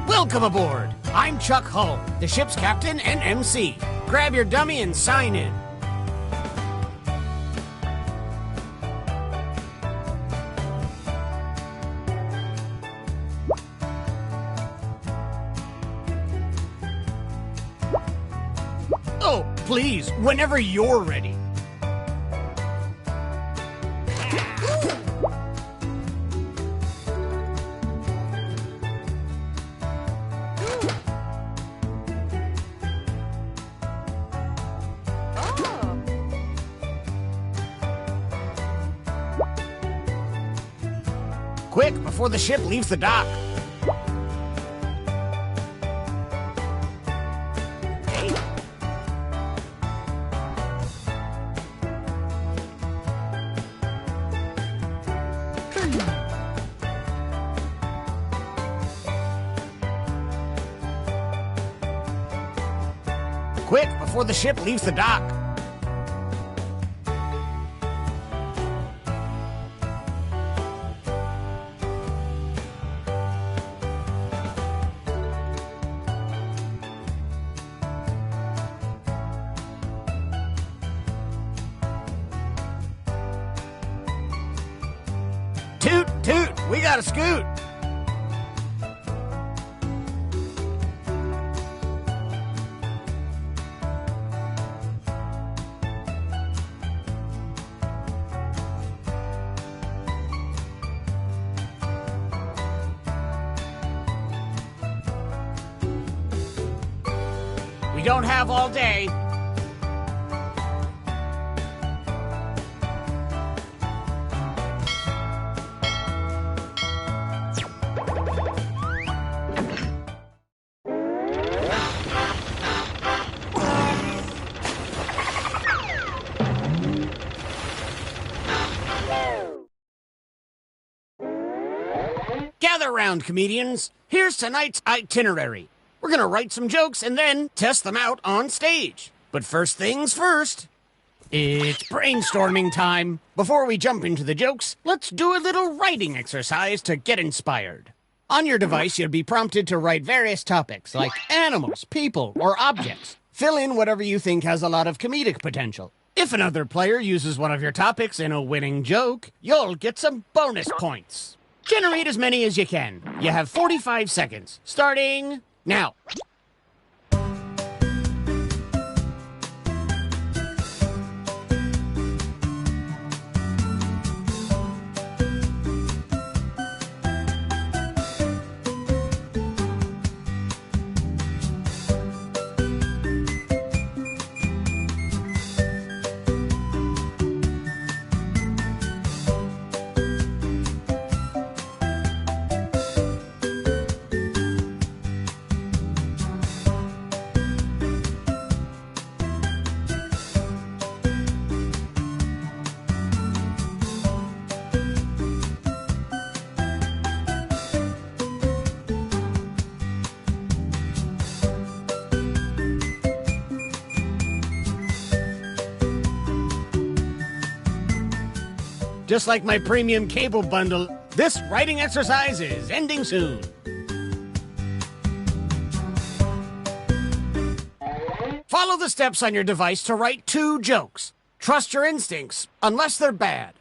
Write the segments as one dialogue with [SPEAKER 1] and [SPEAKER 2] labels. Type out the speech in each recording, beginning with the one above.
[SPEAKER 1] Welcome aboard! I'm Chuck Hull, the ship's captain and MC. Grab your dummy and sign in. Oh, please, whenever you're ready. Quick, before the ship leaves the dock. Hey. Quick, before the ship leaves the dock. Toot, toot, we got a scoot. We don't have all day. Gather round, comedians. Here's tonight's itinerary. We're gonna write some jokes and then test them out on stage. But first things first, it's brainstorming time. Before we jump into the jokes, let's do a little writing exercise to get inspired. On your device, you'll be prompted to write various topics like animals, people, or objects. Fill in whatever you think has a lot of comedic potential. If another player uses one of your topics in a winning joke, you'll get some bonus points. Generate as many as you can. You have 45 seconds, starting now. Just like my premium cable bundle, this writing exercise is ending soon. Follow the steps on your device to write 2 jokes. Trust your instincts, unless they're bad.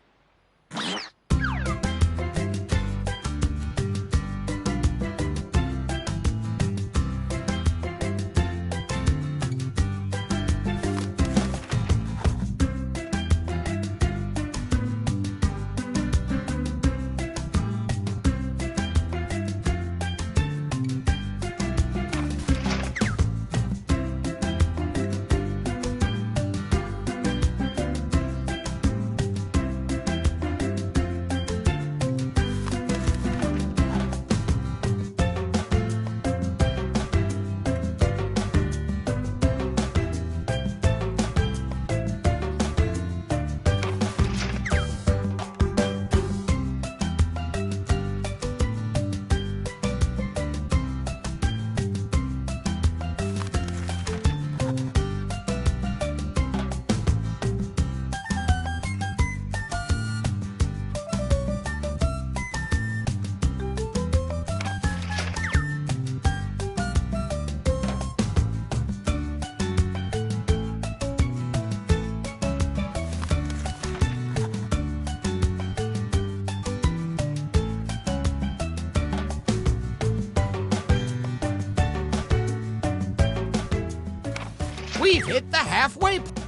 [SPEAKER 1] We've hit the halfway point.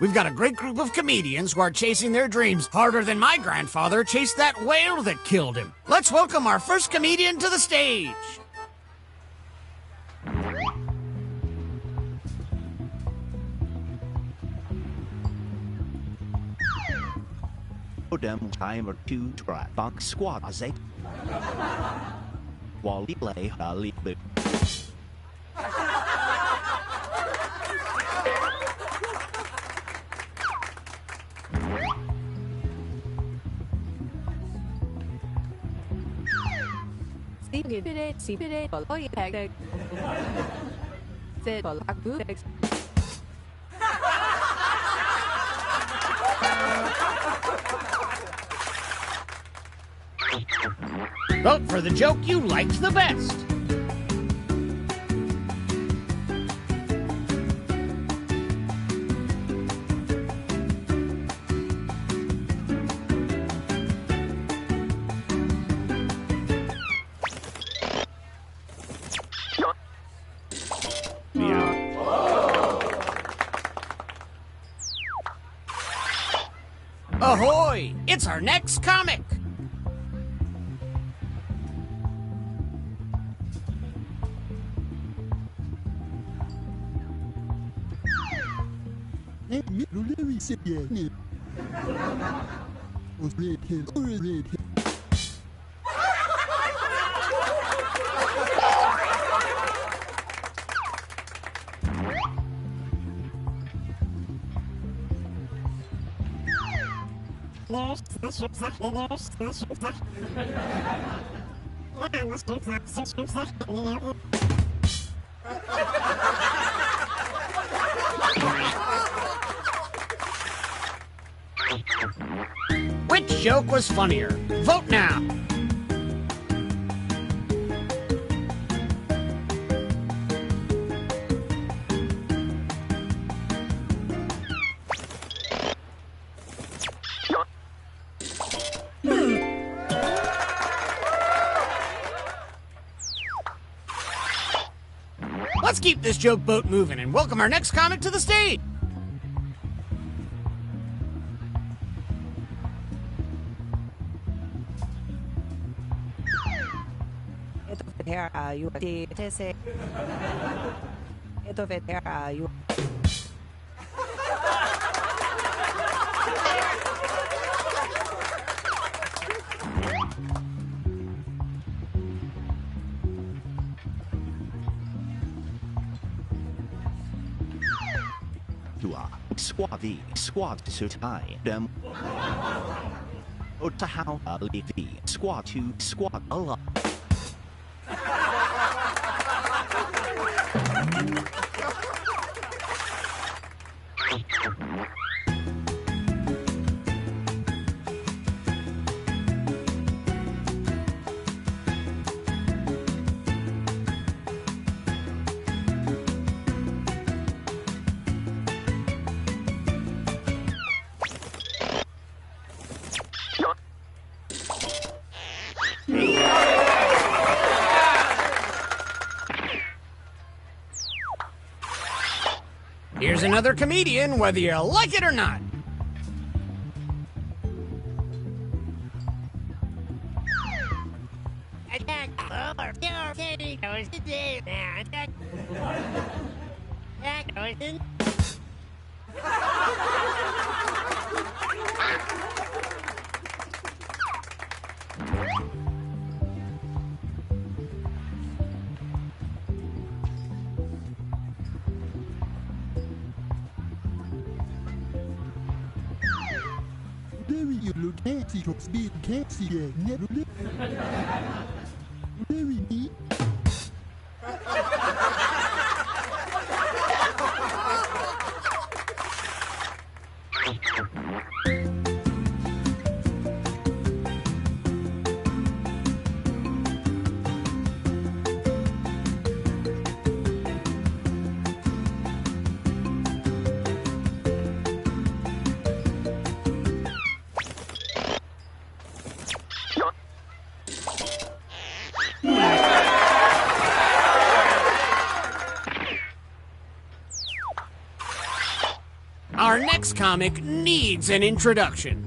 [SPEAKER 1] We've got a great group of comedians who are chasing their dreams harder than my grandfather chased that whale that killed him. Let's welcome our first comedian to the stage.
[SPEAKER 2] Them timer to try box squad as a Wally play a little bit.
[SPEAKER 1] Vote for the joke you liked the best. Ahoy! It's our next comic! Which joke was funnier? Vote now! Let's keep this joke boat moving and welcome our next comic to the stage.
[SPEAKER 2] Squad V, squad suit I, them. To how a leafy, squad 2, squad a lot.
[SPEAKER 1] Here's another comedian, whether you like it or not. Our next comic needs an introduction.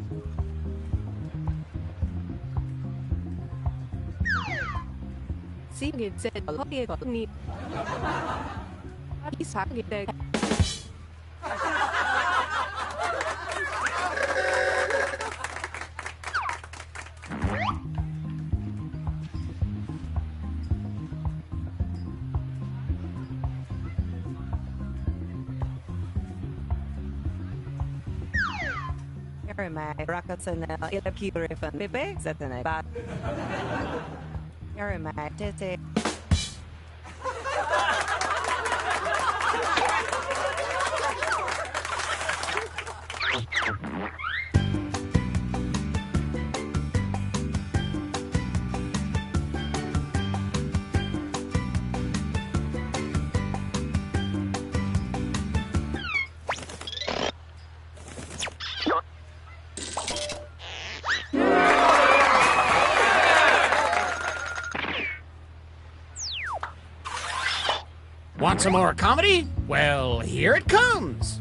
[SPEAKER 1] Want some more comedy? Well, here it comes.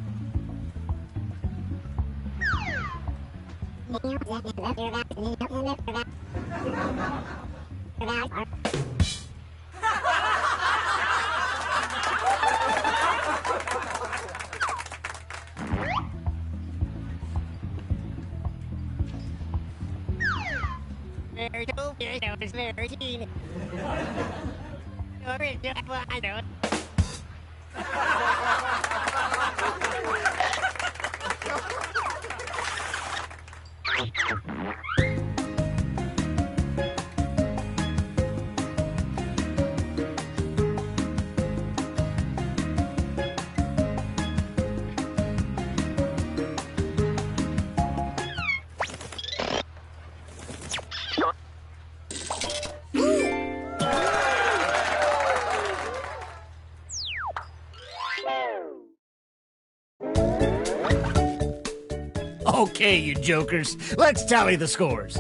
[SPEAKER 1] Okay, you jokers, let's tally the scores.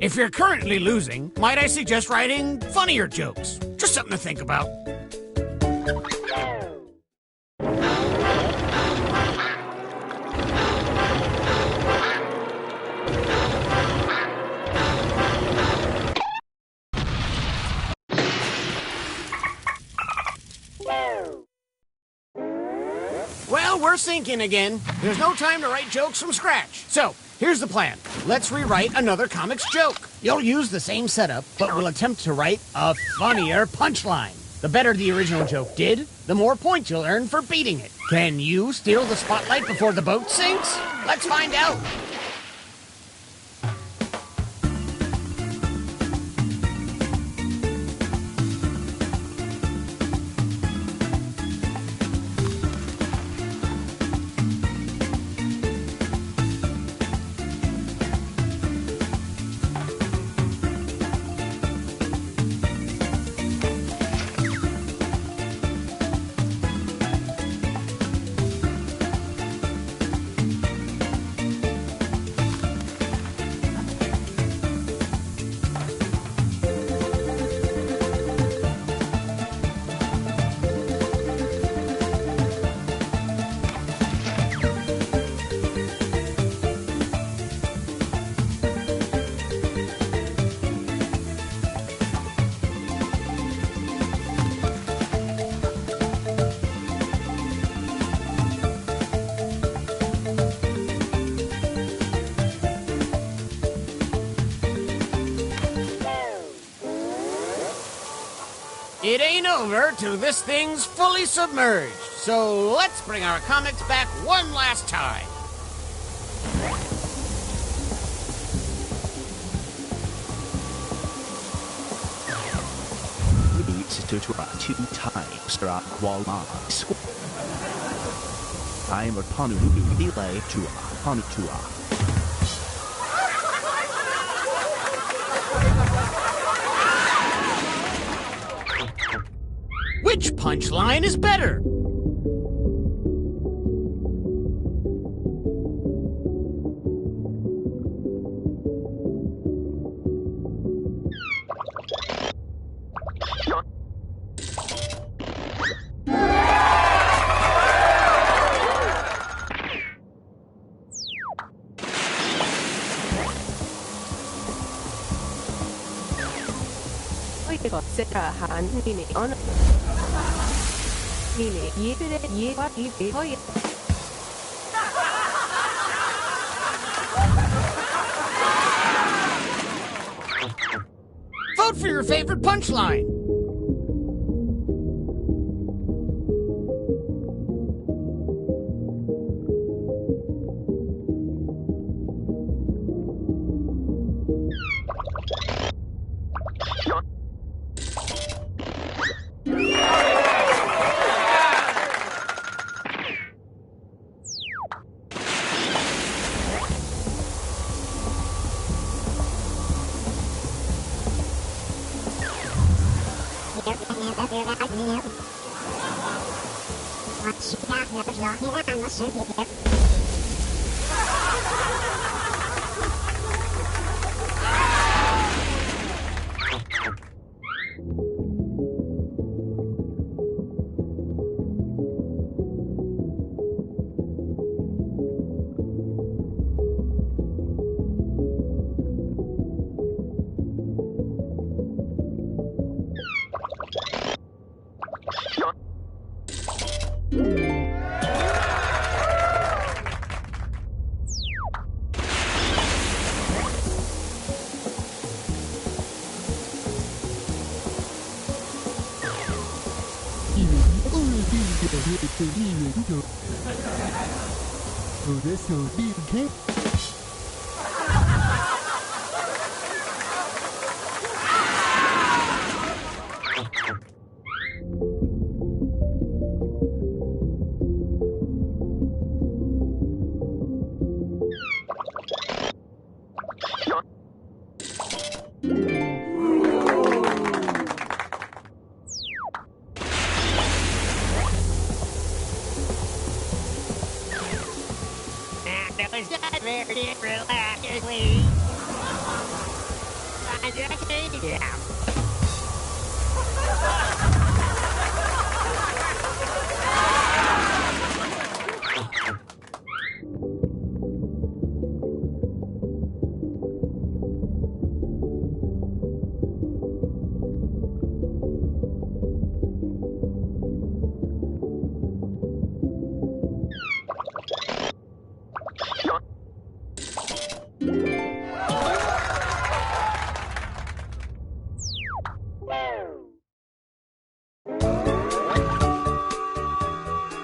[SPEAKER 1] If you're currently losing, might I suggest writing funnier jokes? Just something to think about. Well, we're sinking again. There's no time to write jokes from scratch. So, here's the plan. Let's rewrite another comic's joke. You'll use the same setup, but we'll attempt to write a funnier punchline. The better the original joke did, the more points you'll earn for beating it. Can you steal the spotlight before the boat sinks? Let's find out. It ain't over till this thing's fully submerged. So let's bring our comics back one last time.
[SPEAKER 2] to try 2 times Awol squad. I'm a Honolulu delay to Honolulu.
[SPEAKER 1] Which punchline is better? Vote for your favorite punchline.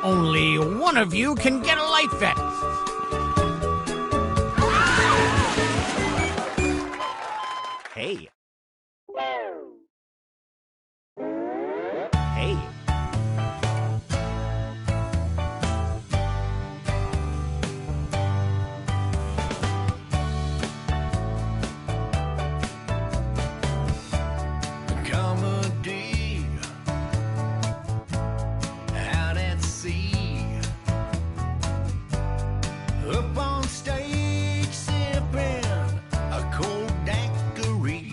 [SPEAKER 1] Only one of you can get a life vest.
[SPEAKER 2] Hey. Hey.
[SPEAKER 3] Comedy out at sea, up on stage sipping a cold daiquiri.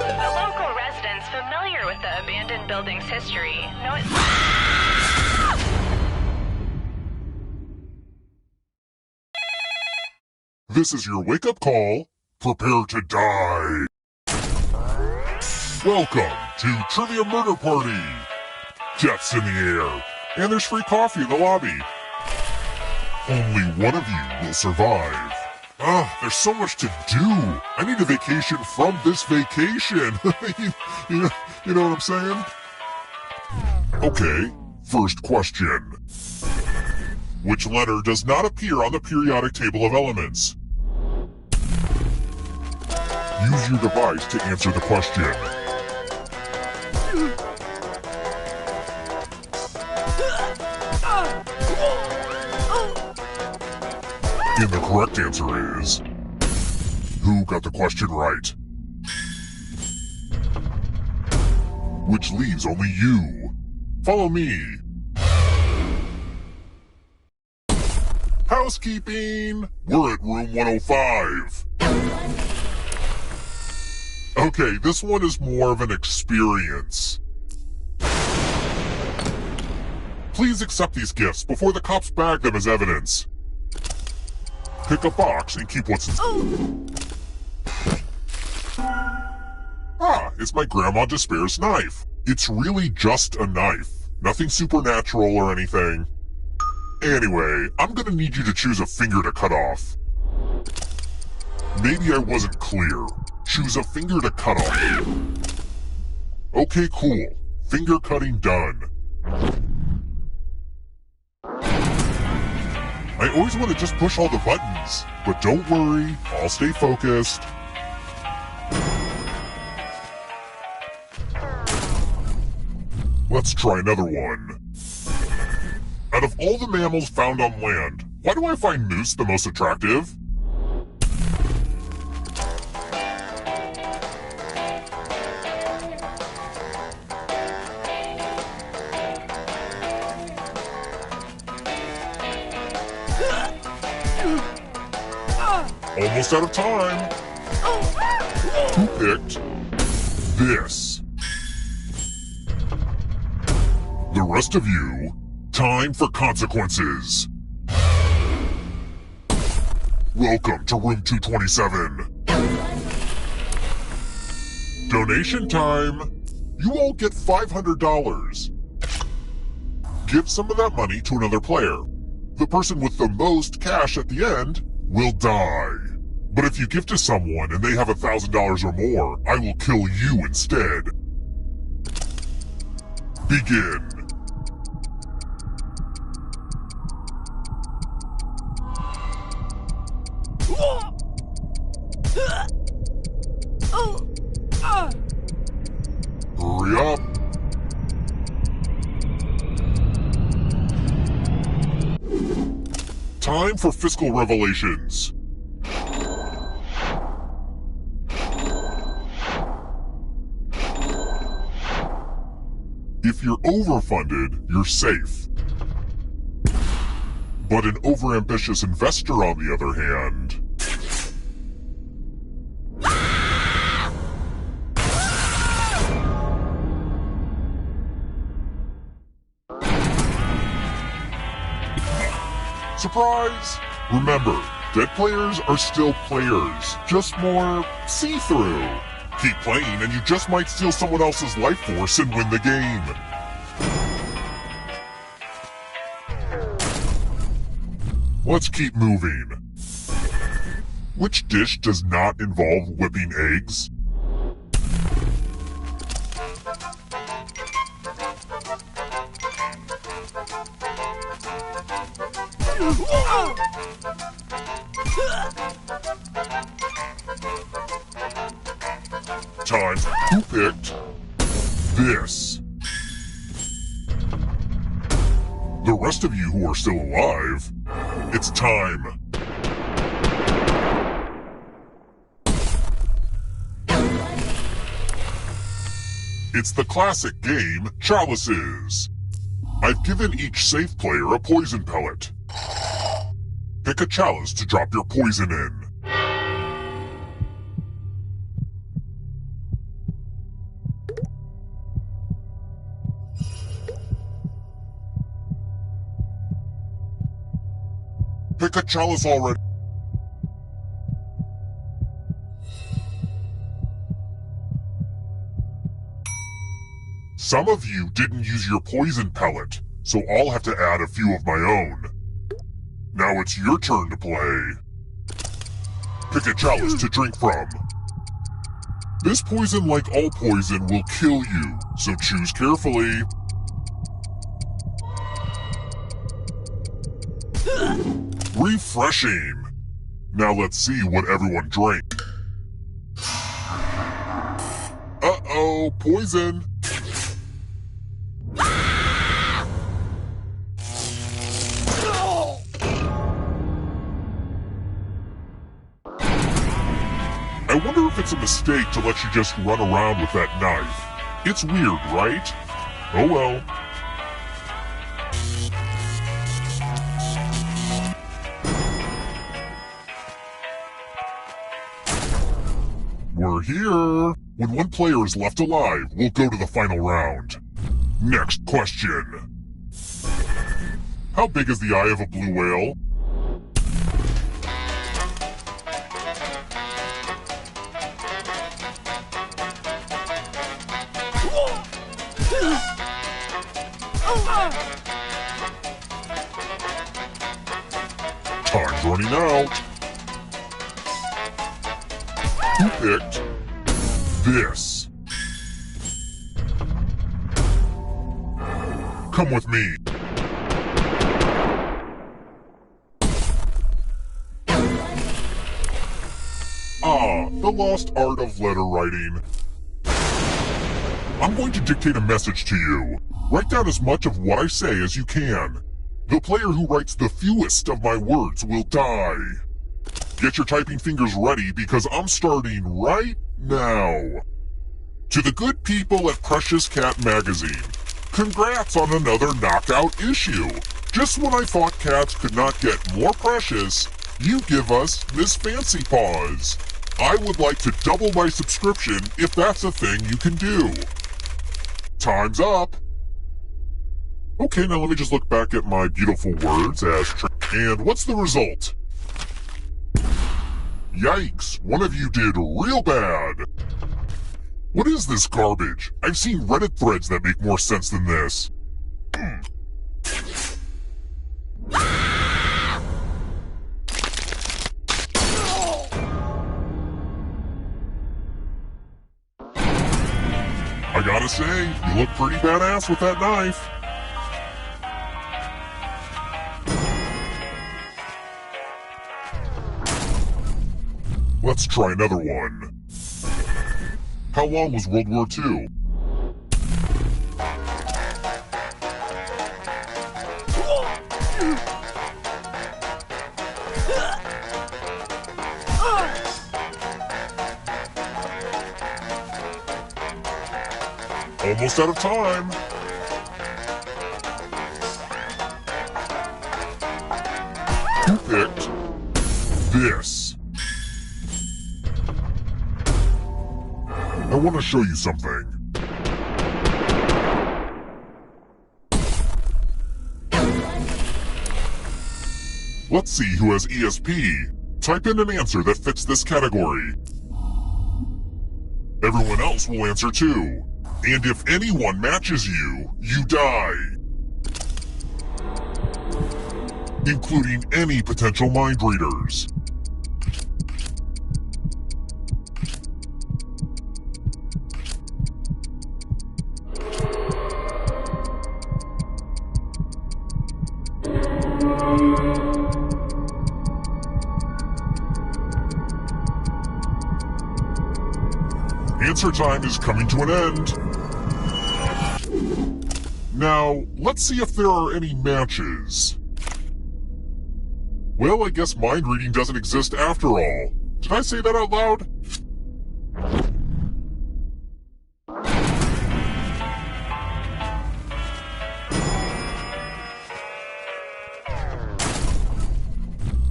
[SPEAKER 4] The local residents familiar with the abandoned building's history know it.
[SPEAKER 5] This is your wake-up call. Prepare to die. Welcome to Trivia Murder Party. Death's in the air, and there's free coffee in the lobby. Only one of you will survive. There's so much to do. I need a vacation from this vacation. you know what I'm saying? Okay, first question. Which letter does not appear on the periodic table of elements? Use your device to answer the question. And the correct answer is... Who got the question right? Which leaves only you. Follow me. Housekeeping! We're at room 105. Okay, this one is more of an experience. Please accept these gifts before the cops bag them as evidence. Pick a box and keep what's inside. It's my Grandma Despair's knife. It's really just a knife. Nothing supernatural or anything. Anyway, I'm gonna need you to choose a finger to cut off. Maybe I wasn't clear. Choose a finger to cut off. Okay, cool. Finger cutting done. I always want to just push all the buttons, but don't worry, I'll stay focused. Let's try another one. Out of all the mammals found on land, why do I find moose the most attractive? Almost out of time. Who picked this? The rest of you, time for consequences. Welcome to room 227. Donation time. You all get $500. Give some of that money to another player. The person with the most cash at the end will die. But if you give to someone and they have $1,000 or more, I will kill you instead. Begin. Hurry up. Time for fiscal revelations. If you're overfunded, you're safe. But an overambitious investor, on the other hand... Surprise! Remember, dead players are still players, just more see-through. Keep playing and you just might steal someone else's life force and win the game. Let's keep moving. Which dish does not involve whipping eggs? Time. Who picked this? The rest of you who are still alive, it's time. It's the classic game, Chalices. I've given each safe player a poison pellet. Pick a chalice to drop your poison in. Pick a chalice already. Some of you didn't use your poison pellet, so I'll have to add a few of my own. Now it's your turn to play. Pick a chalice to drink from. This poison, like all poison, will kill you, so choose carefully. Refreshing. Now let's see what everyone drank. Uh-oh, poison. I wonder if it's a mistake to let you just run around with that knife. It's weird, right? Oh well. We're here. When one player is left alive, we'll go to the final round. Next question. How big is the eye of a blue whale? Time's running out. Who picked this? Come with me. Ah, the lost art of letter writing. I'm going to dictate a message to you. Write down as much of what I say as you can. The player who writes the fewest of my words will die. Get your typing fingers ready because I'm starting right now. To the good people at Precious Cat Magazine, congrats on another knockout issue. Just when I thought cats could not get more precious, you give us this fancy paws. I would like to double my subscription if that's a thing you can do. Time's up. Okay, now let me just look back at my beautiful words and what's the result? Yikes, one of you did real bad. What is this garbage? I've seen Reddit threads that make more sense than this. I gotta say, you look pretty badass with that knife. Let's try another one. How long was World War II? Almost out of time. Who picked this? I want to show you something. Let's see who has ESP. Type in an answer that fits this category. Everyone else will answer too. And if anyone matches you, you die. Including any potential mind readers. Answer time is coming to an end. Now, let's see if there are any matches. Well, I guess mind reading doesn't exist after all. Did I say that out loud?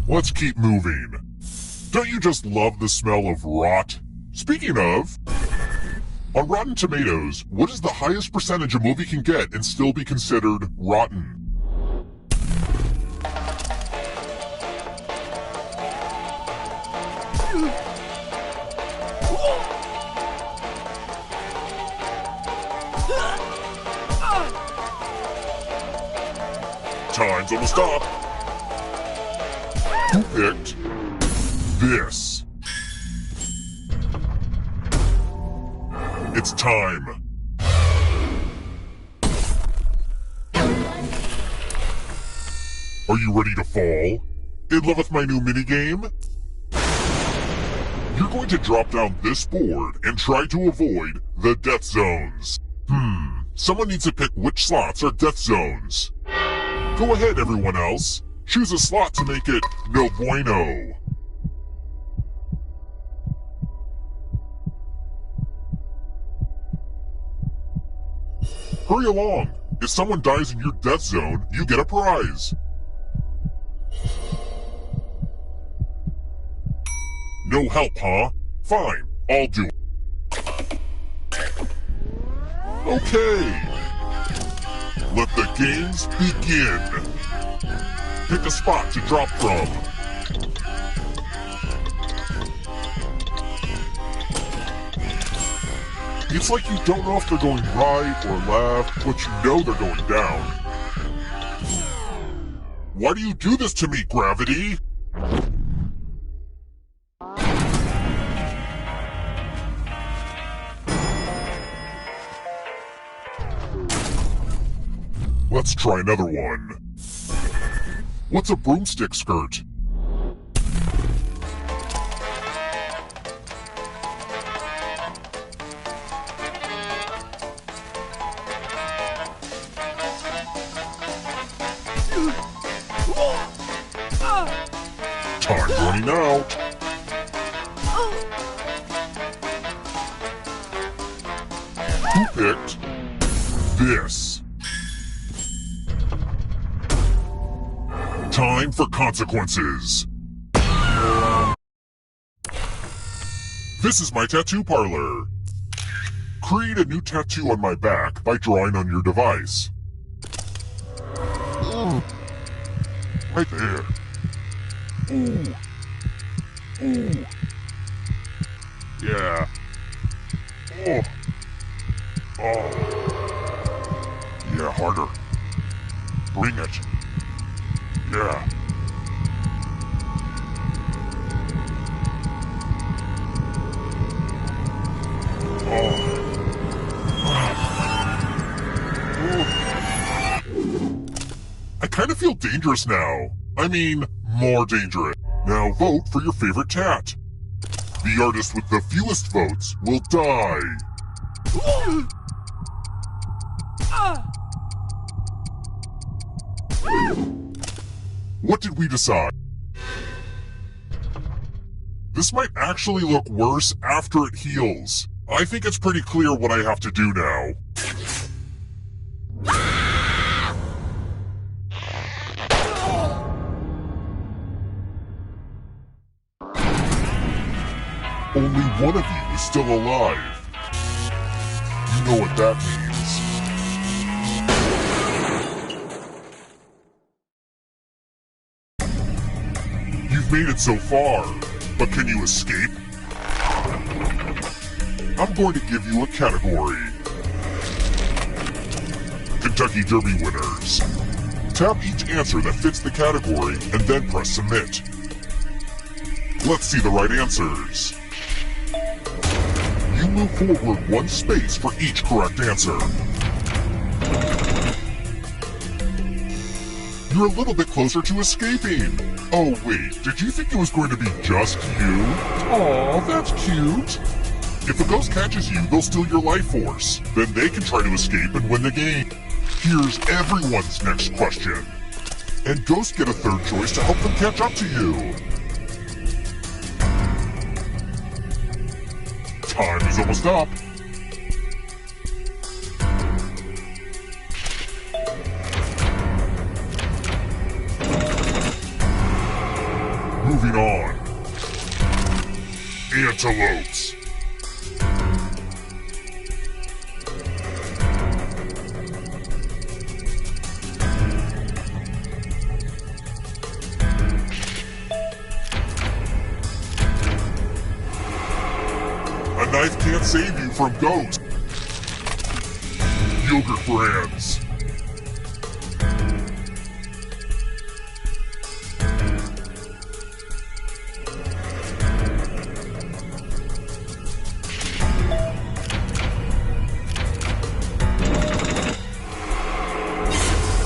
[SPEAKER 5] Let's keep moving. Don't you just love the smell of rot? Speaking of, on Rotten Tomatoes, what is the highest percentage a movie can get and still be considered rotten? Time's almost up. Who picked this? It's time. Are you ready to fall? In love with my new minigame? You're going to drop down this board and try to avoid the death zones. Someone needs to pick which slots are death zones. Go ahead, everyone else. Choose a slot to make it no bueno. Hurry along. If someone dies in your death zone, you get a prize. No help, huh? Fine, I'll do it. Okay. Let the games begin. Pick a spot to drop from. It's like you don't know if they're going right or left, but you know they're going down. Why do you do this to me, gravity? Let's try another one. What's a broomstick skirt? Time running out. Who picked this? Time for consequences. This is my tattoo parlor. Create a new tattoo on my back by drawing on your device. Right there. Ooh. Ooh. Yeah. Oh. Oh. Yeah, harder. Bring it. Yeah. Oh. feel dangerous now. I mean, more dangerous. Now vote for your favorite tat. The artist with the fewest votes will die. What did we decide? This might actually look worse after it heals. I think it's pretty clear what I have to do now. Only one of you is still alive. You know what that means. You've made it so far, but can you escape? I'm going to give you a category. Kentucky Derby winners. Tap each answer that fits the category and then press submit. Let's see the right answers. You move forward one space for each correct answer. You're a little bit closer to escaping. Oh wait, did you think it was going to be just you? Aw, that's cute. If a ghost catches you, they'll steal your life force. Then they can try to escape and win the game. Here's everyone's next question. And ghosts get a third choice to help them catch up to you. Time is almost up. Moving on. Antelopes. A knife can't save you from ghosts. Yogurt brands.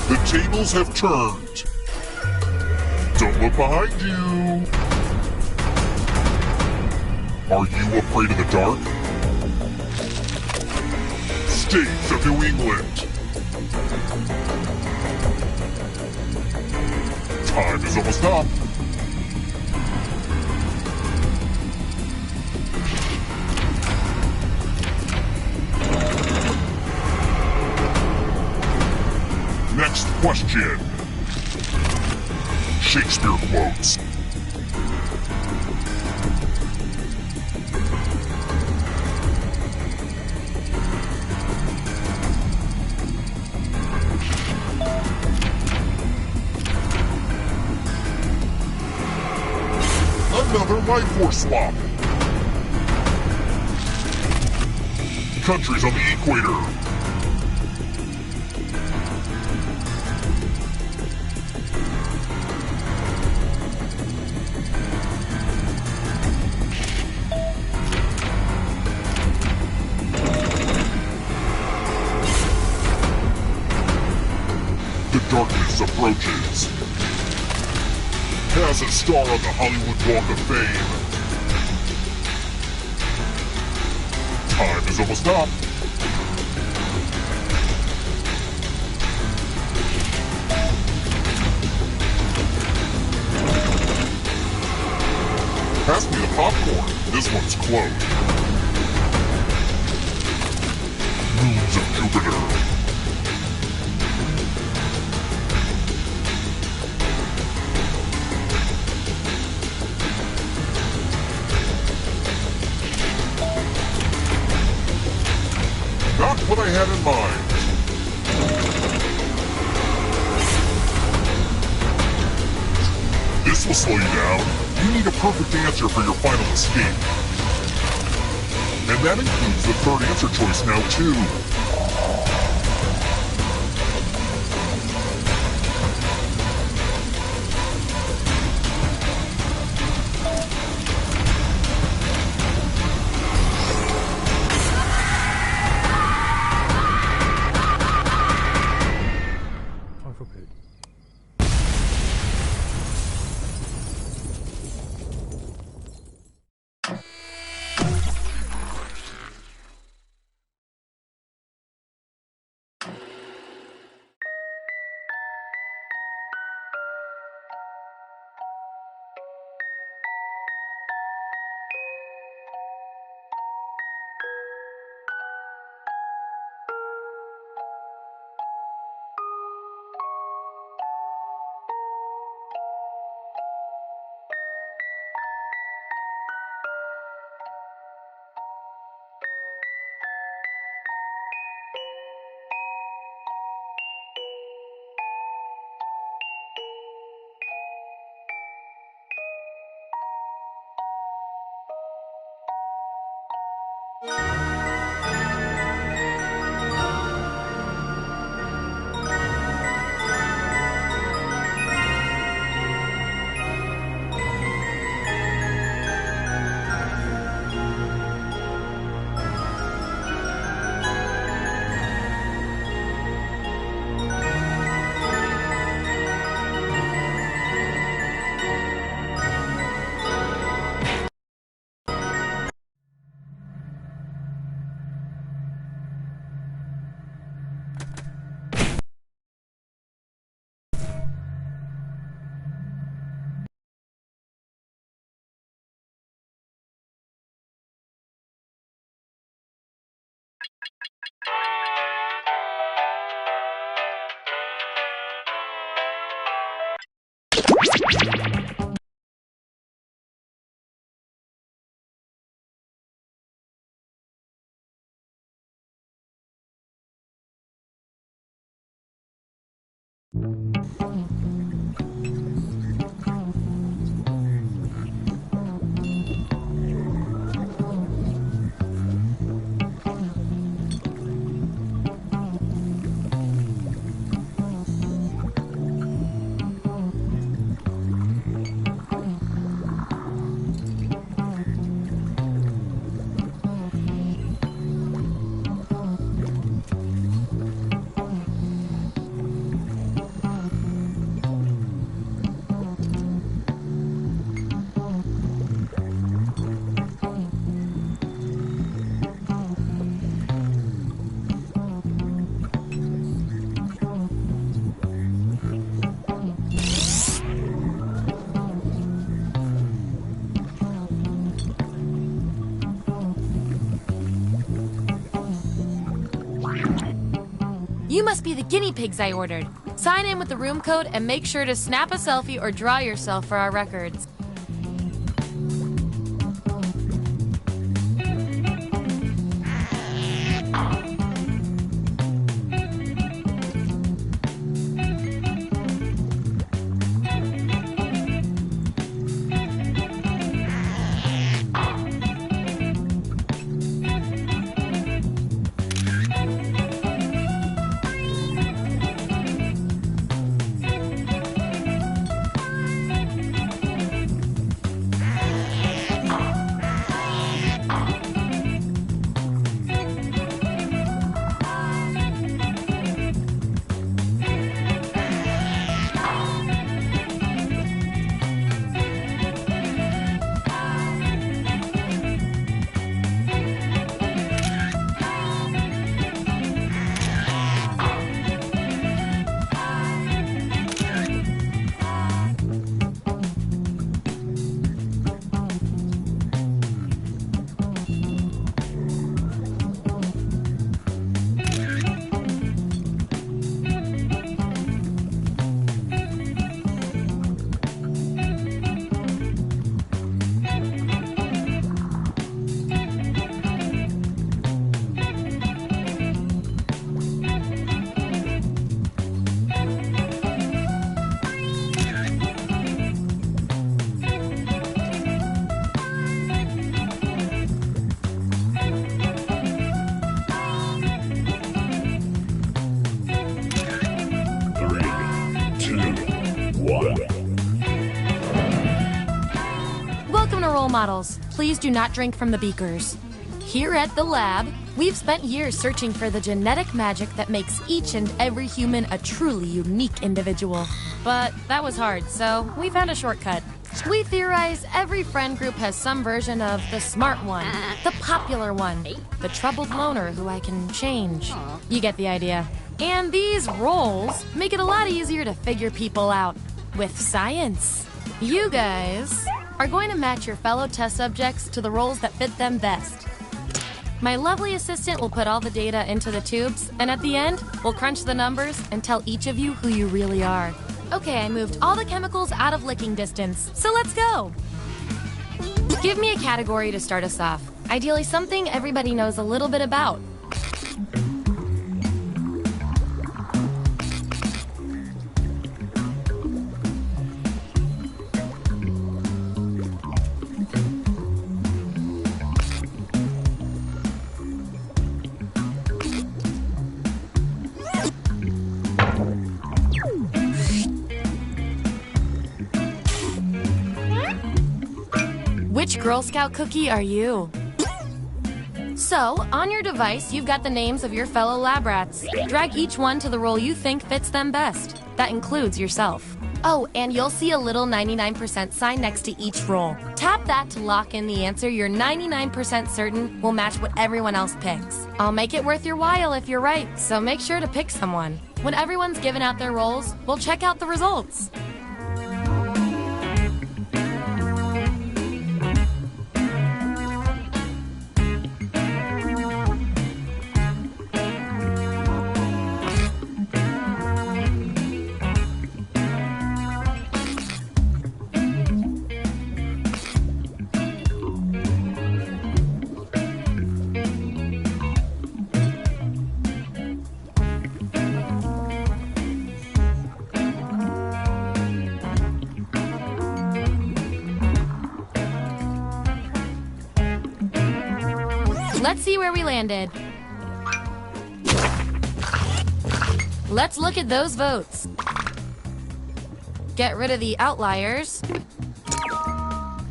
[SPEAKER 5] The tables have turned. Don't look behind you. Are you afraid of the dark? States of New England. Time is almost up. Next question. Shakespeare quotes. Another life force swap. Countries on the equator. The darkness approaches. As a star on the Hollywood Walk of Fame. Time is almost up. Pass me the popcorn. This one's close. Moons of Jupiter. Not what I had in mind. This will slow you down. You need a perfect answer for your final escape. And that includes the third answer choice now, too.
[SPEAKER 6] You must be the guinea pigs I ordered. Sign in with the room code and make sure to snap a selfie or draw yourself for our records. Welcome to Role Models. Please do not drink from the beakers. Here at the lab, we've spent years searching for the genetic magic that makes each and every human a truly unique individual. But that was hard, so we found a shortcut. We theorize every friend group has some version of the smart one, the popular one, the troubled loner who I can change. You get the idea. And these roles make it a lot easier to figure people out with science. You guys are going to match your fellow test subjects to the roles that fit them best. My lovely assistant will put all the data into the tubes, and at the end, we'll crunch the numbers and tell each of you who you really are. Okay, I moved all the chemicals out of licking distance, so let's go! Give me a category to start us off. Ideally something everybody knows a little bit about. Which Girl Scout cookie are you? So, on your device, you've got the names of your fellow lab rats. Drag each one to the role you think fits them best. That includes yourself. Oh, and you'll see a little 99% sign next to each role. Tap that to lock in the answer you're 99% certain will match what everyone else picks. I'll make it worth your while if you're right, so make sure to pick someone. When everyone's given out their roles, we'll check out the results. Let's see where we landed. Let's look at those votes. Get rid of the outliers.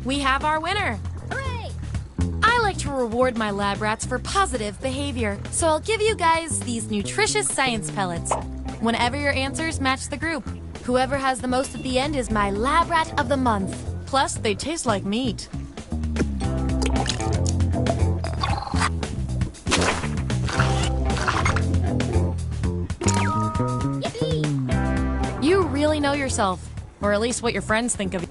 [SPEAKER 6] We have our winner. Hooray! I like to reward my lab rats for positive behavior, so I'll give you guys these nutritious science pellets whenever your answers match the group. Whoever has the most at the end is my lab rat of the month. Plus, they taste like meat. Yippee! You really know yourself, or at least what your friends think of you.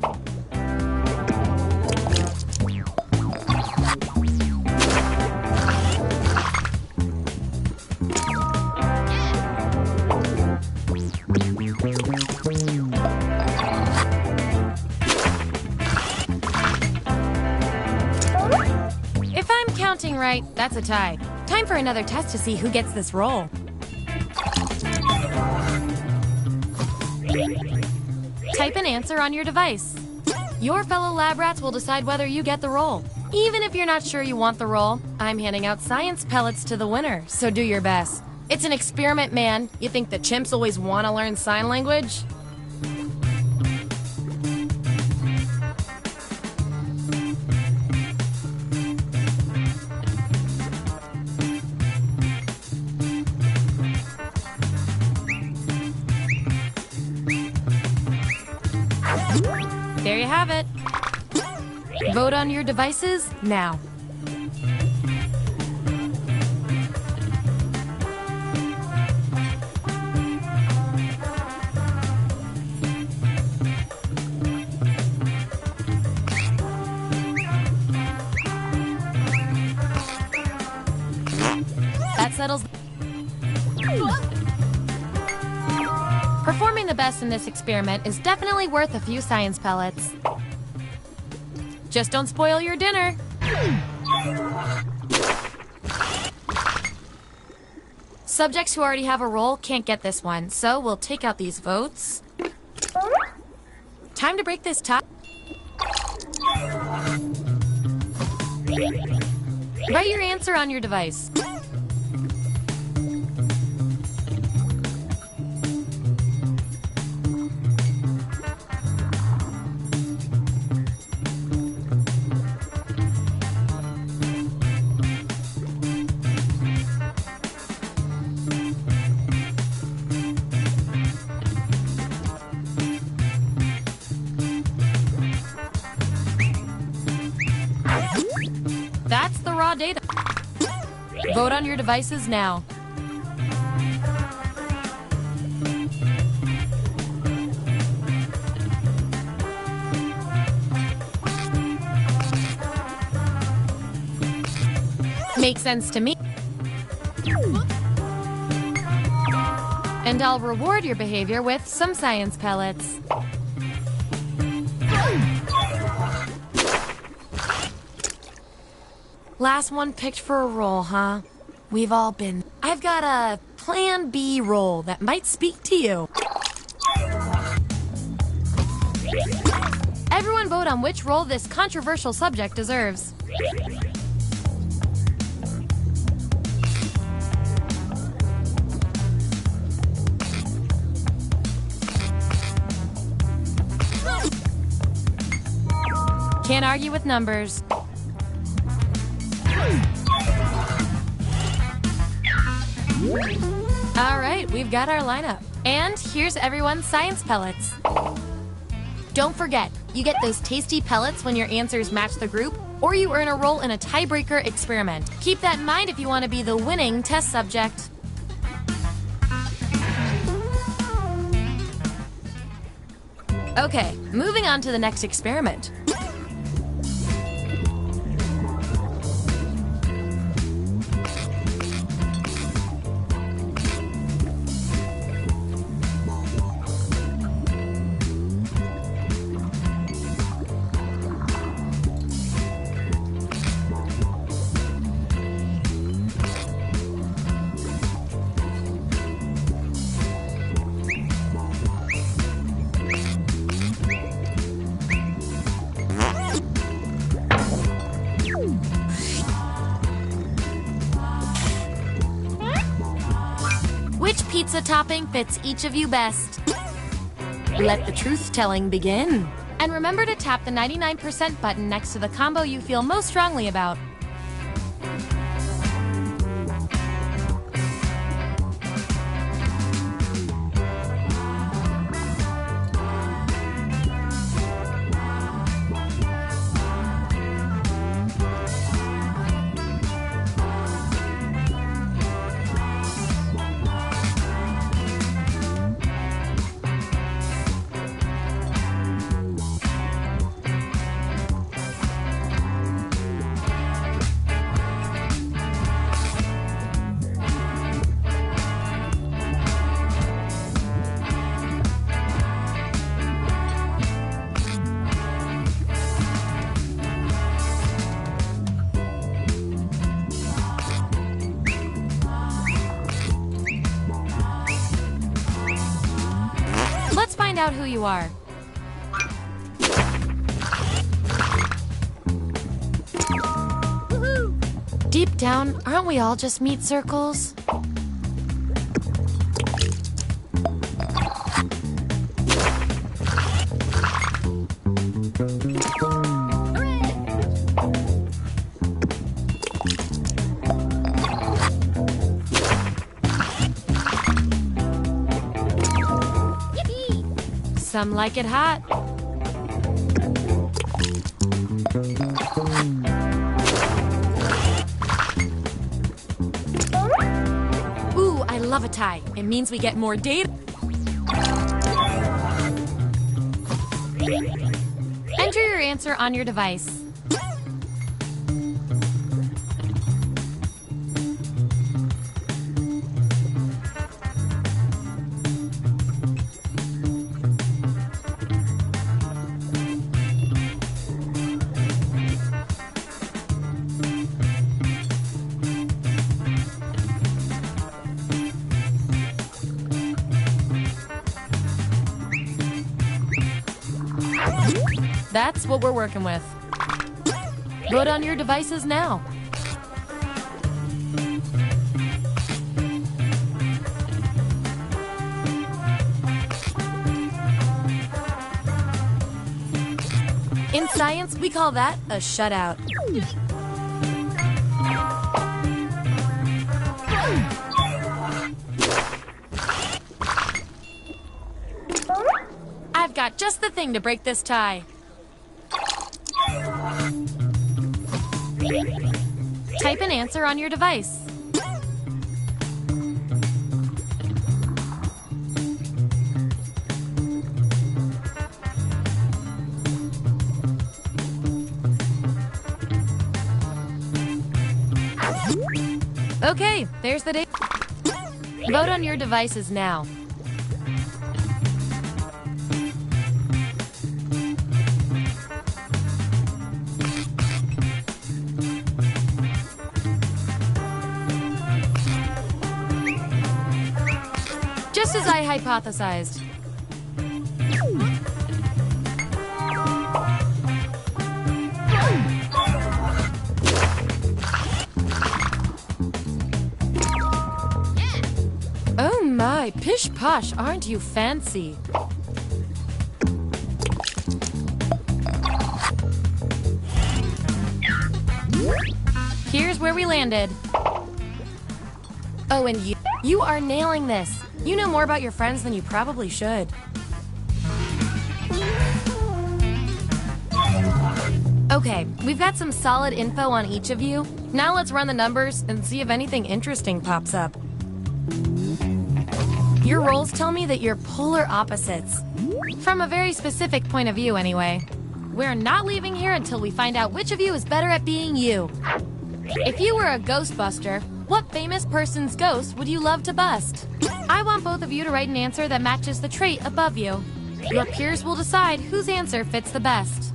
[SPEAKER 6] If I'm counting right, that's a tie. Time for another test to see who gets this role. Type an answer on your device. Your fellow lab rats will decide whether you get the role. Even if you're not sure you want the role, I'm handing out science pellets to the winner, so do your best. It's an experiment, man. You think the chimps always want to learn sign language? There you have it. Vote on your devices now. That settles. Performing the best in this experiment is definitely worth a few science pellets. Just don't spoil your dinner. Subjects who already have a role can't get this one, so we'll take out these votes. Time to break this tie. Write your answer on your device. That's the raw data. Vote on your devices now. Makes sense to me. And I'll reward your behavior with some science pellets. Last one picked for a role, huh? We've all been. I've got a Plan B role that might speak to you. Everyone vote on which role this controversial subject deserves. Can't argue with numbers. All right, we've got our lineup. And here's everyone's science pellets. Don't forget, you get those tasty pellets when your answers match the group, or you earn a role in a tiebreaker experiment. Keep that in mind if you want to be the winning test subject. Okay, moving on to the next experiment. Which pizza topping fits each of you best? Let the truth-telling begin. And remember to tap the 99% button next to the combo you feel most strongly about. Let's find out who you are. Deep down, aren't we all just meat circles? Some like it hot. Ooh, I love a tie. It means we get more data. Enter your answer on your device. That's what we're working with. Vote on your devices now. In science, we call that a shutout. I've got just the thing to break this tie. Type an answer on your device. Okay, there's the date. Vote on your devices now. Just as I hypothesized. Oh my, pish posh, aren't you fancy? Here's where we landed. Oh, and you are nailing this. You know more about your friends than you probably should. Okay, we've got some solid info on each of you. Now let's run the numbers and see if anything interesting pops up. Your rolls tell me that you're polar opposites. From a very specific point of view, anyway. We're not leaving here until we find out which of you is better at being you. If you were a Ghostbuster, what famous person's ghost would you love to bust? I want both of you to write an answer that matches the trait above you. Your peers will decide whose answer fits the best.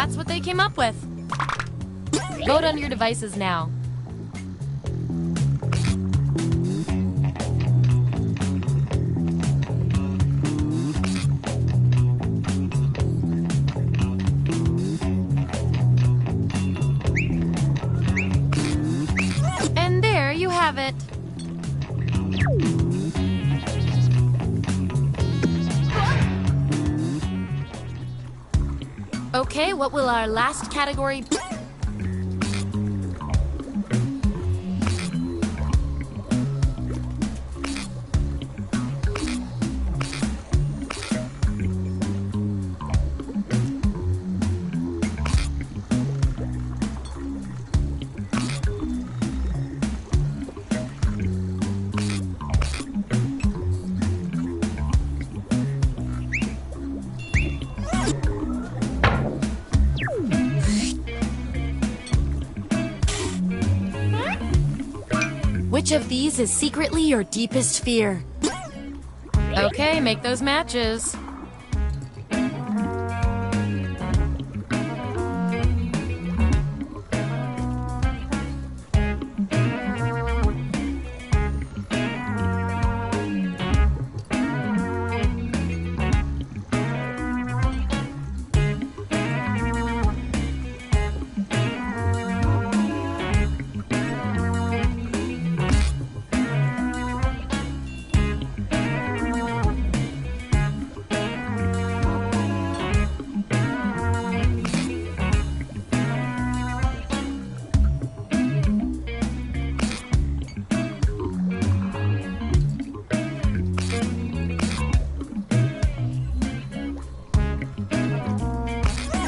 [SPEAKER 6] That's what they came up with. Vote on your devices now. And there you have it. Okay, what will our last category be? Which of these is secretly your deepest fear? Okay, make those matches.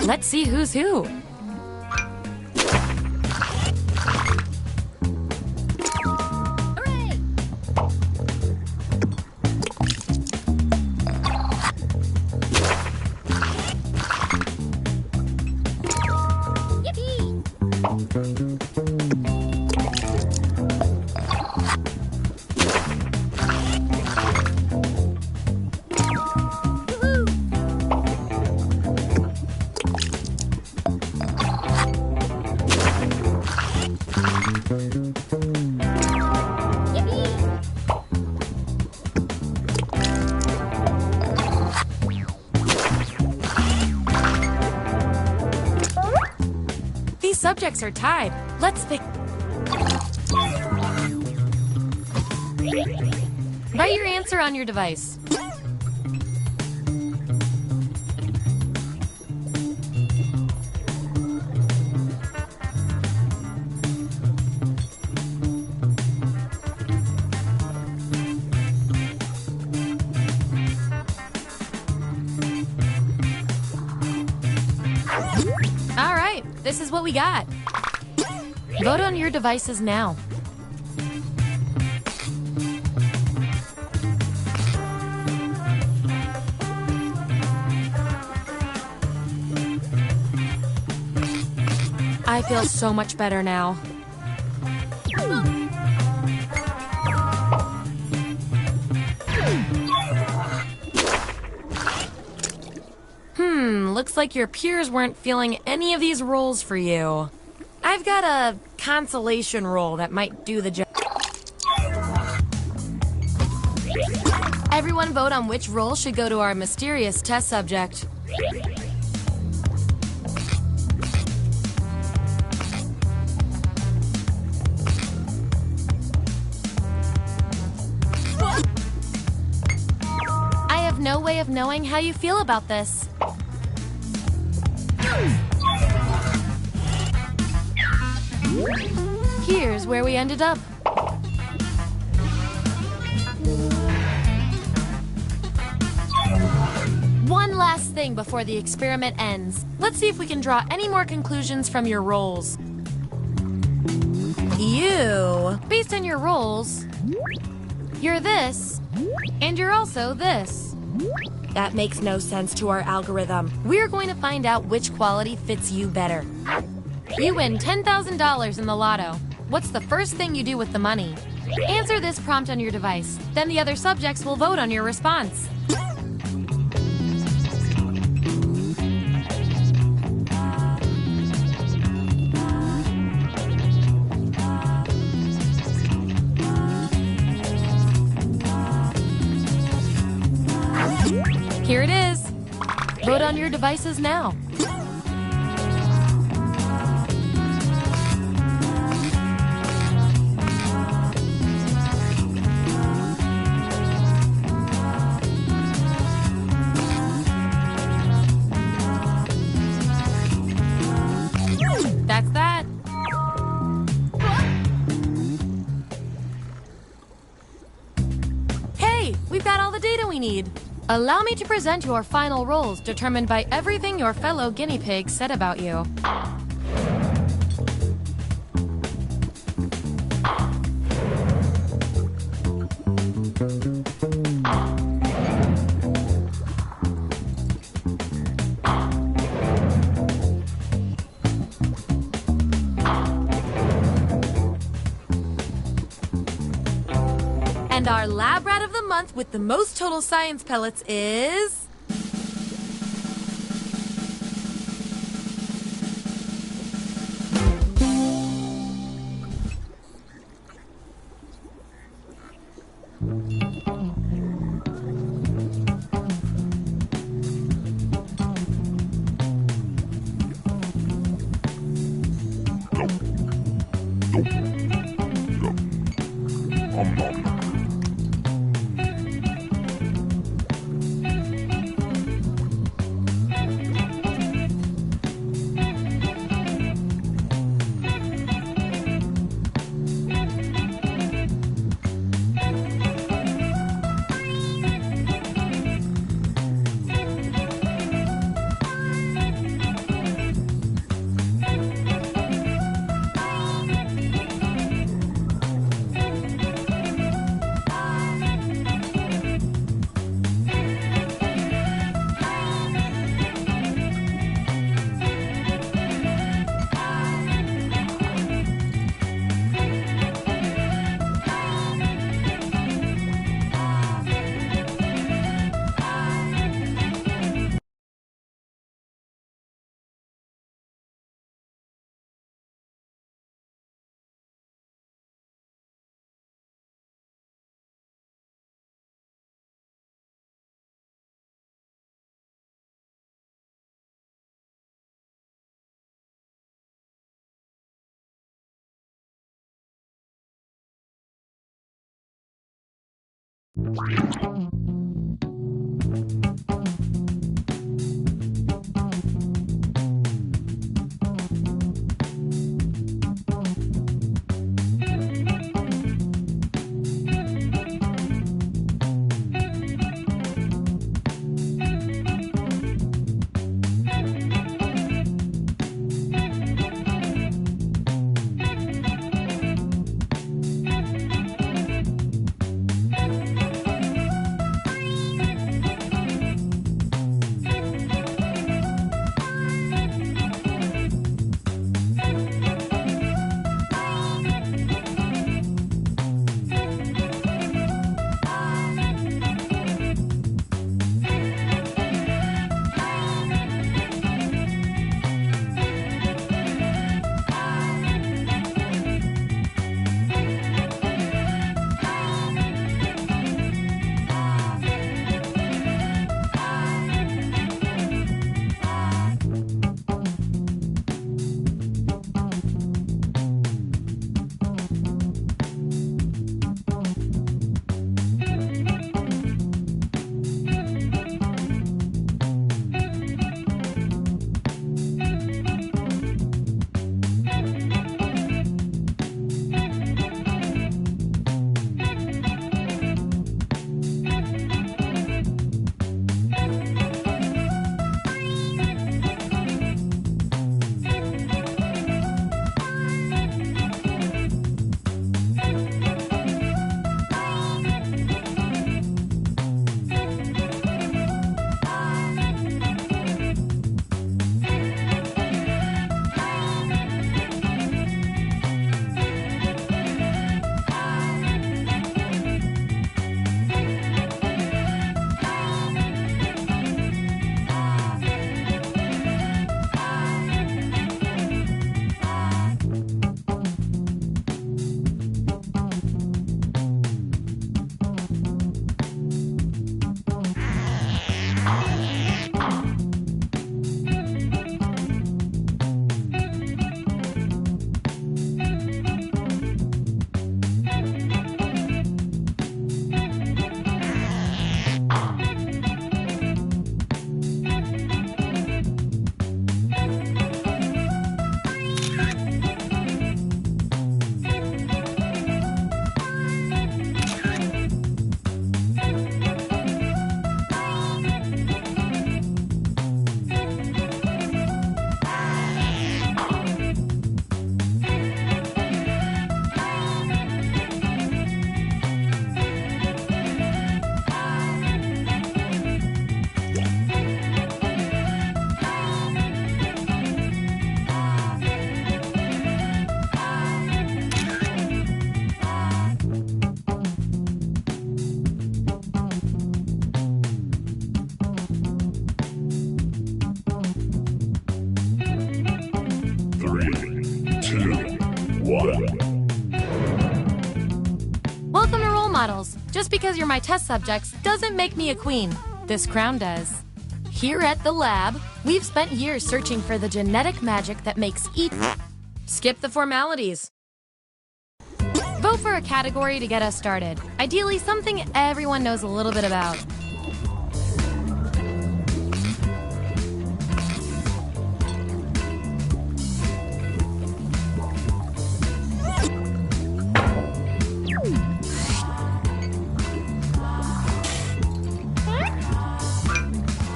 [SPEAKER 6] Let's see who's who. Hooray! Yippee! These subjects are tied. Let's pick. Write your answer on your device. All right, this is what we got. Vote on your devices now. I feel so much better now. Looks like your peers weren't feeling any of these roles for you. I've got a consolation role that might do the job. Everyone vote on which role should go to our mysterious test subject. I have no way of knowing how you feel about this. Here's where we ended up. One last thing before the experiment ends. Let's see if we can draw any more conclusions from your roles. You, based on your roles, you're this, and you're also this. That makes no sense to our algorithm. We're going to find out which quality fits you better. You win $10,000 in the lotto. What's the first thing you do with the money? Answer this prompt on your device. Then the other subjects will vote on your response. Load on your devices now. That's that. Hey, we've got all the data we need. Allow me to present your final roles determined by everything your fellow guinea pigs said about you. And our lab rat of the month with the most total science pellets is... Just because you're my test subjects doesn't make me a queen. This crown does. Here at the lab, we've spent years searching for the genetic magic that makes each... Skip the formalities. Vote for a category to get us started. Ideally, something everyone knows a little bit about.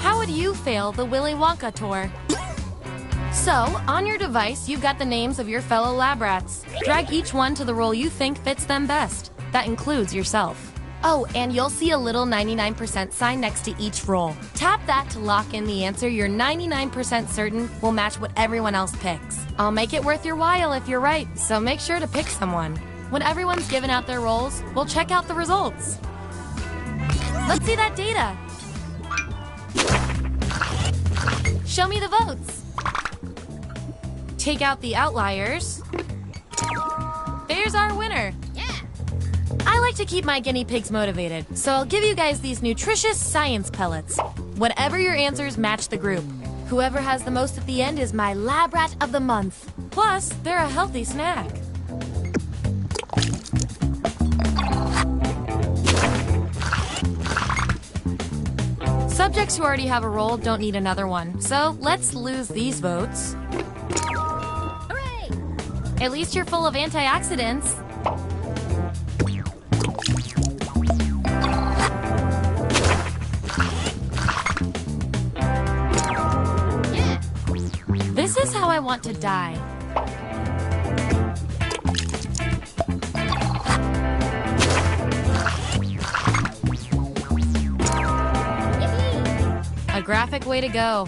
[SPEAKER 6] How would you fail the Willy Wonka tour? So, on your device, you've got the names of your fellow lab rats. Drag each one to the role you think fits them best. That includes yourself. Oh, and you'll see a little 99% sign next to each role. Tap that to lock in the answer you're 99% certain will match what everyone else picks. I'll make it worth your while if you're right, so make sure to pick someone. When everyone's given out their roles, we'll check out the results. Let's see that data. Show me the votes. Take out the outliers. There's our winner. Yeah. I like to keep my guinea pigs motivated, so I'll give you guys these nutritious science pellets. Whatever your answers match the group. Whoever has the most at the end is my lab rat of the month. Plus, they're a healthy snack. Subjects who already have a role don't need another one, so let's lose these votes. At least you're full of antioxidants. Yeah. This is how I want to die. Yippee. A graphic way to go.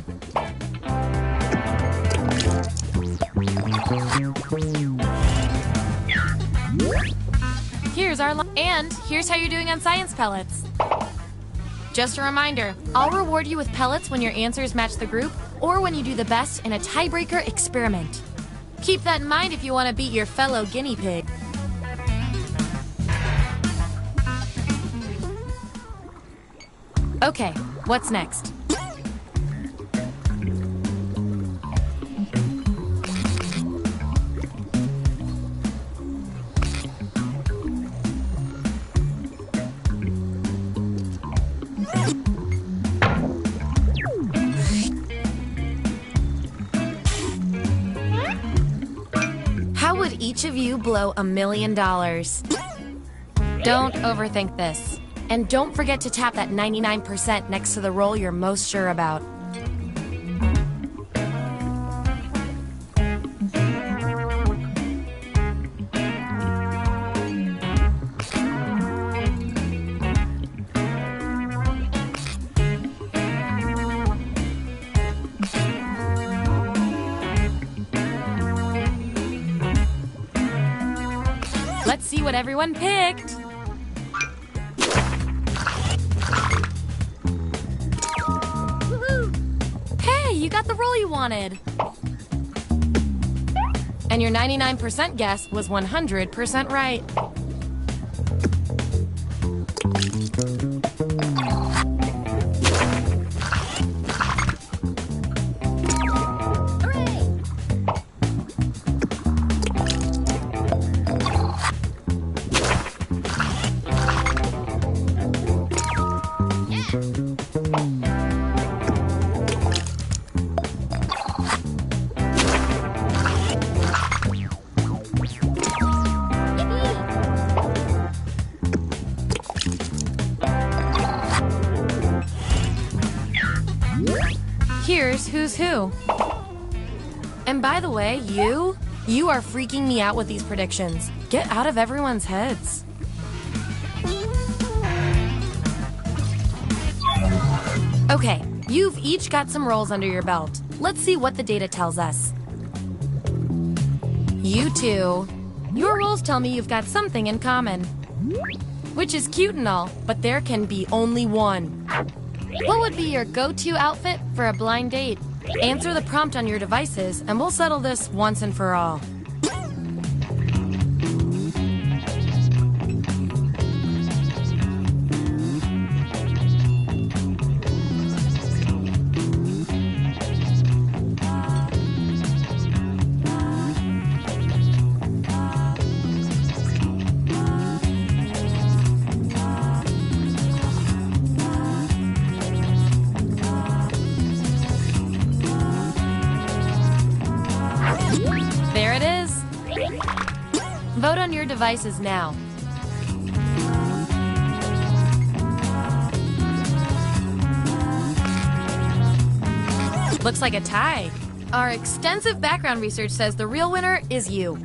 [SPEAKER 6] Here's how you're doing on science pellets. Just a reminder, I'll reward you with pellets when your answers match the group or when you do the best in a tiebreaker experiment. Keep that in mind if you want to beat your fellow guinea pig. Okay, what's next? How would each of you blow $1 million? Don't overthink this. And don't forget to tap that 99% next to the role you're most sure about. Let's see what everyone picked. Hey, you got the role you wanted. And your 99% guess was 100% right. Here's who's who. And by the way, you are freaking me out with these predictions. Get out of everyone's heads. Okay, you've each got some roles under your belt. Let's see what the data tells us. You two, your roles tell me you've got something in common. Which is cute and all, but there can be only one. What would be your go-to outfit for a blind date? Answer the prompt on your devices, and we'll settle this once and for all. Vote on your devices now. Looks like a tie. Our extensive background research says the real winner is you.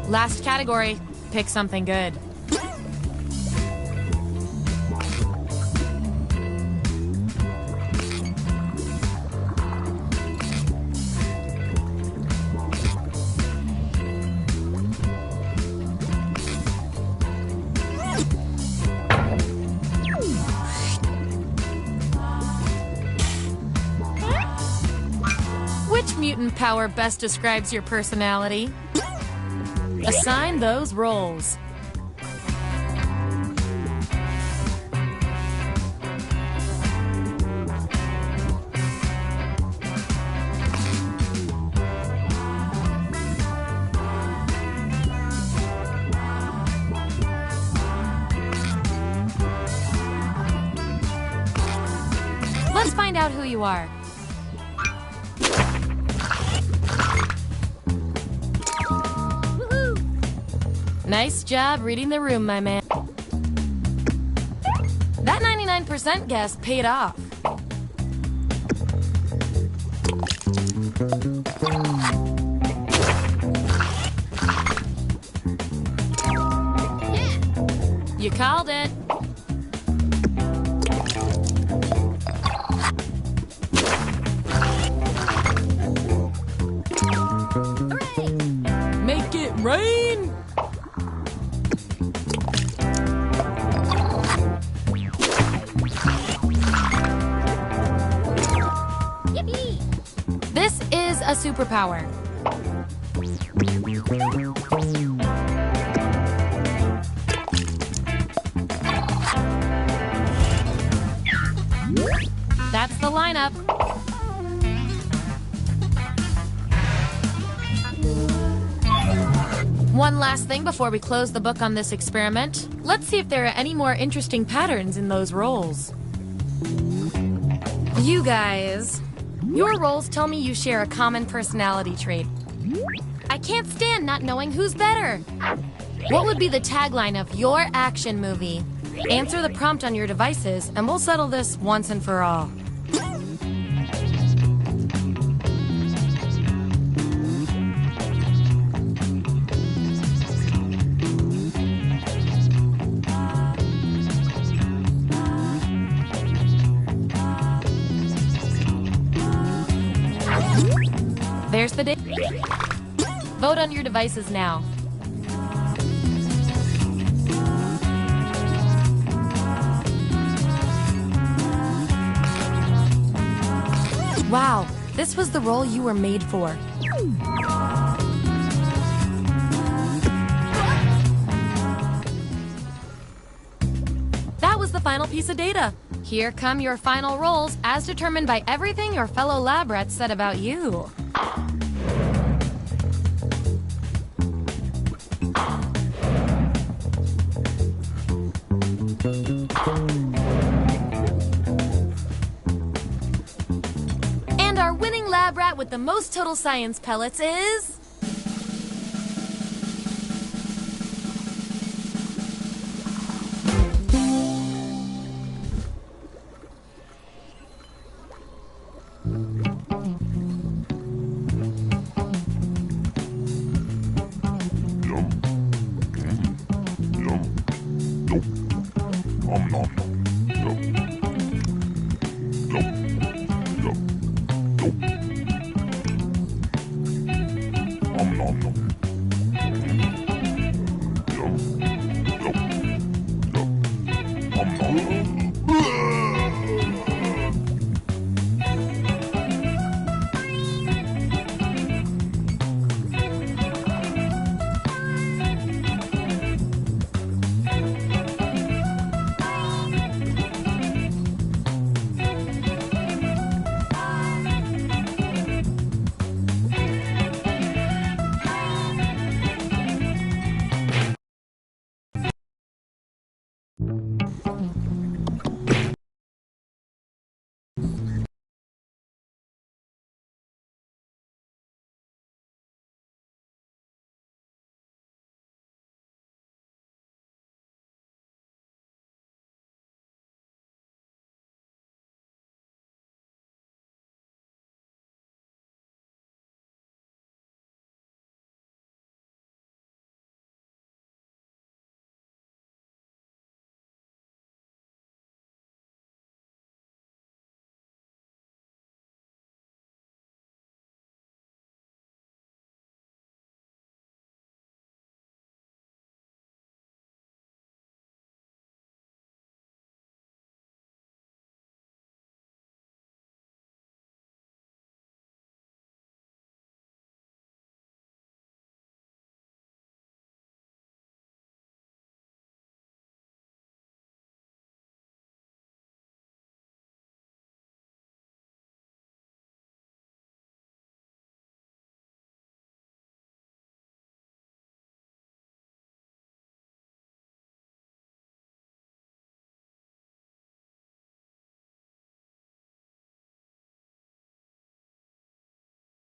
[SPEAKER 6] Last category. Pick something good. Which mutant power best describes your personality? Assign those roles. Let's find out who you are. Nice job reading the room, my man. That 99% guess paid off. You called it. Hooray! Make it rain! This is a superpower. That's the lineup. One last thing before we close the book on this experiment. Let's see if there are any more interesting patterns in those roles. You guys, your roles tell me you share a common personality trait. I can't stand not knowing who's better. What would be the tagline of your action movie? Answer the prompt on your devices, and we'll settle this once and for all. There's the date. Vote on your devices now. Wow, this was the role you were made for. That was the final piece of data. Here come your final roles as determined by everything your fellow lab rats said about you. And our winning lab rat with the most total science pellets is...